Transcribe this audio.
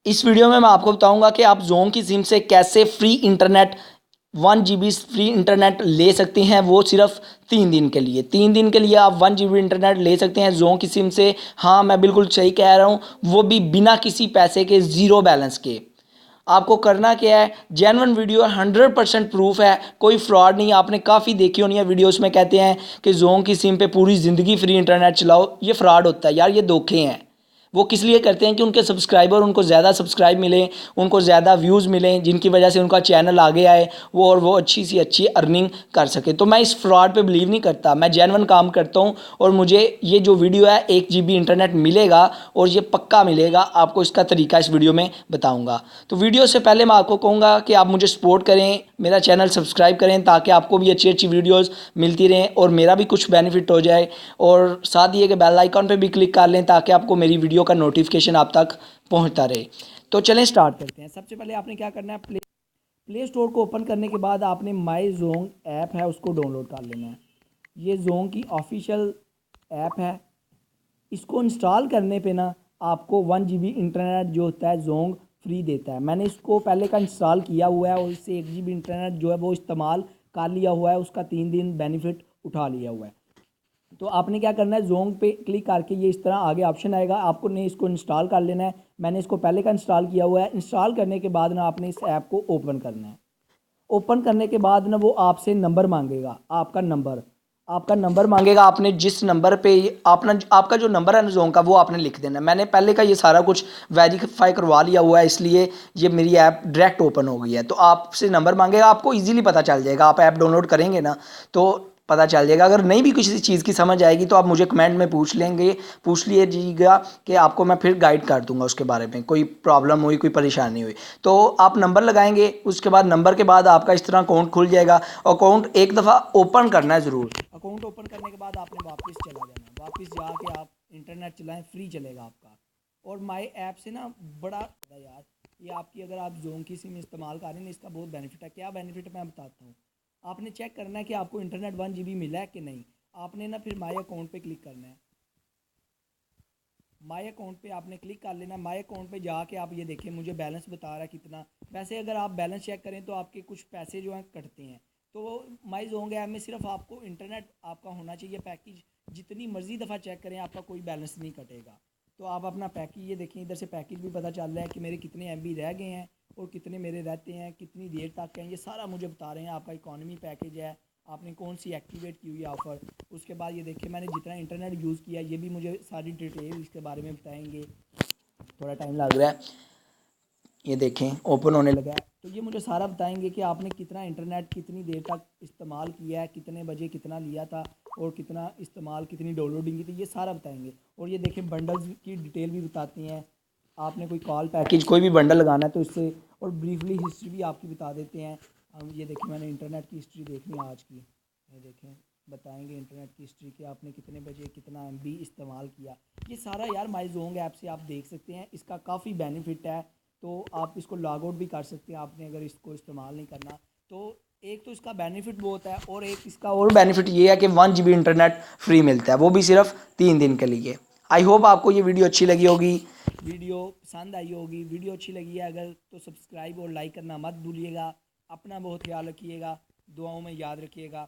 इस वीडियो में मैं आपको बताऊंगा कि आप जोंग की सिम से कैसे free internet 1 GB free internet ले सकते हैं, वो सिर्फ 3 दिन के लिए। 3 दिन के लिए आप 1 GB इंटरनेट ले सकते हैं जोंग की सिम से। हाँ, मैं बिल्कुल सही कह रहा हूँ, वो भी बिना किसी पैसे के, ज़ीरो बैलेंस के। आपको करना क्या है, जेन्युइन वीडियो 100% प्रूफ है, कोई फ्रॉड नहीं। आपने काफ़ी देखी होनी है वीडियोस में कहते हैं कि जोंग की सिम पे पूरी ज़िंदगी फ्री इंटरनेट चलाओ। ये फ्रॉड होता है यार, ये धोखे हैं। वो किस लिए करते हैं कि उनके सब्सक्राइबर, उनको ज़्यादा सब्सक्राइब मिले, उनको ज़्यादा व्यूज़ मिलें, जिनकी वजह से उनका चैनल आगे आए, वो अच्छी सी अच्छी अर्निंग कर सके। तो मैं इस फ्रॉड पे बिलीव नहीं करता, मैं जेन्युइन काम करता हूँ। और मुझे ये जो वीडियो है 1 GB इंटरनेट मिलेगा, और ये पक्का मिलेगा। आपको इसका तरीका इस वीडियो में बताऊँगा। तो वीडियो से पहले मैं आपको कहूँगा कि आप मुझे सपोर्ट करें, मेरा चैनल सब्सक्राइब करें, ताकि आपको भी अच्छी अच्छी वीडियोज़ मिलती रहें और मेरा भी कुछ बेनिफिट हो जाए। और साथ ही कि बेल आइकॉन पे भी क्लिक कर लें, ताकि आपको मेरी वीडियो का नोटिफिकेशन आप तक पहुंचता रहे। तो चलें स्टार्ट करते हैं। सबसे पहले आपने क्या करना है, प्ले स्टोर को ओपन करने के बाद आपने माई जोंग ऐप है उसको डाउनलोड कर लेना है। ये जोंग की ऑफिशियल ऐप है। इसको इंस्टॉल करने पे ना आपको 1 GB इंटरनेट जो होता है जोंग फ्री देता है। मैंने इसको पहले का इंस्टॉल किया हुआ है और इससे 1 GB इंटरनेट जो है वो इस्तेमाल कर लिया हुआ है, उसका 3 दिन बेनिफिट उठा लिया हुआ है। तो आपने क्या करना है, जोंग पे क्लिक करके ये इस तरह आगे ऑप्शन आएगा, आपको ने इसको इंस्टॉल कर लेना है। मैंने इसको पहले का इंस्टॉल किया हुआ है। इंस्टॉल करने के बाद ना आपने इस ऐप को ओपन करना है। ओपन करने के बाद ना वो आपसे नंबर मांगेगा, आपका नंबर मांगेगा। आपने जिस नंबर पे आपका जो नंबर है ना जोंग का, वो आपने लिख देना है। मैंने पहले का ये सारा कुछ वेरीफाई करवा लिया हुआ है, इसलिए ये मेरी ऐप डायरेक्ट ओपन हो गई है। तो आपसे नंबर मांगेगा, आपको इजीली पता चल जाएगा। आप ऐप डाउनलोड करेंगे ना तो पता चल जाएगा। अगर नहीं भी किसी चीज़ की समझ आएगी तो आप मुझे कमेंट में पूछ लीजिएगा कि आपको मैं फिर गाइड कर दूंगा उसके बारे में। कोई प्रॉब्लम हुई, कोई परेशानी हुई तो आप नंबर लगाएंगे। उसके बाद नंबर के बाद आपका इस तरह अकाउंट खुल जाएगा। अकाउंट एक दफ़ा ओपन करना है ज़रूर। अकाउंट ओपन करने के बाद आपने वापस चला जाना, वापस जाके आप इंटरनेट चलाएं, फ्री चलेगा आपका। और माई ऐप से ना बड़ा यार, ये आपकी अगर आप जोंग की सिम इस्तेमाल कर रहे हैं, इसका बहुत बेनिफिट है। क्या बेनिफिट है मैं बताता हूँ। आपने चेक करना है कि आपको इंटरनेट 1 GB मिला है कि नहीं। आपने ना फिर माई अकाउंट पे क्लिक करना है। माई अकाउंट पे आपने क्लिक कर लेना। माई अकाउंट पे जाके आप ये देखें, मुझे बैलेंस बता रहा है कितना। वैसे अगर आप बैलेंस चेक करें तो आपके कुछ पैसे जो हैं कटते हैं। तो माई जोंग ऐप में सिर्फ आपको इंटरनेट आपका होना चाहिए पैकेज, जितनी मर्ज़ी दफ़ा चेक करें आपका कोई बैलेंस नहीं कटेगा। तो आप अपना पैकेज ये देखें, इधर से पैकेज भी पता चल रहा है कि मेरे कितने MB रह गए हैं और कितने मेरे रहते हैं, कितनी देर तक हैं, ये सारा मुझे बता रहे हैं। आपका इकॉनमी पैकेज है, आपने कौन सी एक्टिवेट की हुई है ऑफ़र। उसके बाद ये देखिए मैंने जितना इंटरनेट यूज़ किया, ये भी मुझे सारी डिटेल इसके बारे में बताएंगे। थोड़ा टाइम लग रहा है, ये देखें ओपन होने लगा है। तो ये मुझे सारा बताएंगे कि आपने कितना इंटरनेट कितनी देर तक इस्तेमाल किया है, कितने बजे कितना लिया था और कितना इस्तेमाल, कितनी डाउनलोडिंग की थी, ये सारा बताएंगे। और ये देखें बंडल्स की डिटेल भी बताती हैं। आपने कोई कॉल पैकेज कोई भी बंडल लगाना है तो इससे, और ब्रीफली हिस्ट्री भी आपकी बता देते हैं। हम ये देखें, मैंने इंटरनेट की हिस्ट्री देखनी है आज की। ये देखें, बताएंगे इंटरनेट की हिस्ट्री कि आपने कितने बजे कितना MB इस्तेमाल किया। ये सारा यार माई जोंग ऐप से आप देख सकते हैं। इसका काफ़ी बेनिफिट है। तो आप इसको लॉग आउट भी कर सकते हैं, आपने अगर इसको इस्तेमाल नहीं करना तो। एक तो इसका बेनिफिट बहुत है, और एक इसका और बेनिफिट ये है कि 1 GB इंटरनेट फ्री मिलता है, वो भी सिर्फ 3 दिन के लिए। आई होप आपको ये वीडियो अच्छी लगी होगी, वीडियो पसंद आई होगी। वीडियो अच्छी लगी है अगर तो सब्सक्राइब और लाइक करना मत भूलिएगा। अपना बहुत ख्याल रखिएगा, दुआओं में याद रखिएगा।